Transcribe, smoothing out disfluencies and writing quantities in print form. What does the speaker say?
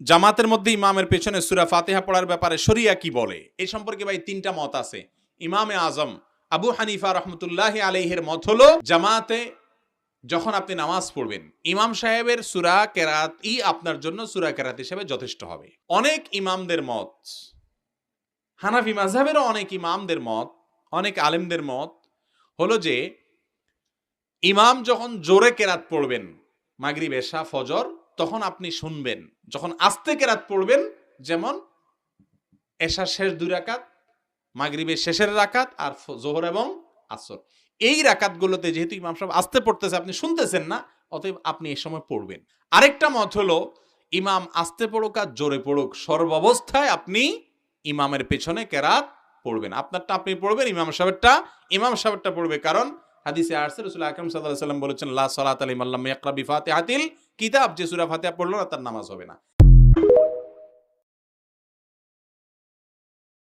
জামাতের মধ্যে ইমামের পেছনে সূরা ফাতিহা পড়ার ব্যাপারে শরিয়া কি বলে, এই সম্পর্কে ভাই তিনটা মত আছে। ইমামে আজম আবু হানিফা রহমতুল্লাহি আলাইহির মত হলো, জামাতে যখন আপনি নামাজ পড়বেন ইমাম সাহেবের সূরা কেরাতই আপনার জন্য সূরা কেরাত হিসেবে যথেষ্ট হবে। অনেক ইমামদের মত, হানাফি মাযহাবেরও অনেক ইমামদের মত, অনেক আলেমদের মত হলো যে ইমাম যখন জোরে কেরাত পড়বেন মাগরিব এশা ফজর, তখন আপনি শুনবেন। যখন আস্তে কেরাত পড়বেন, যেমন এশার শেষ 2 রাকাত, মাগরিবের শেষের রাকাত আর জোহর এবং আসর, এই রাকাতগুলোতে যেহেতু ইমাম সাহেব আস্তে পড়তেছে আপনি শুনতেছেন না, অতএব আপনি এই সময় পড়বেন। আরেকটা মত হলো ইমাম আস্তে পড়ুক আর জোরে পড়ুক, সর্বাবস্থায় আপনি ইমামের পেছনে কেরাত পড়বেন। আপনারটা আপনি পড়বেন, ইমাম সাহেবটা পড়বে। কারণ হাদিসে আসছে রাসূল আকরাম সাল্লাল্লাহু আলাইহি ওয়াসাল্লাম বলেছেন, লা সালাতা লিমান লাম ইয়াকরা বিফাতিহাতিল কিতাব, যে সূরা ফাতিহা পড়লো না তার নামাজ হবে না।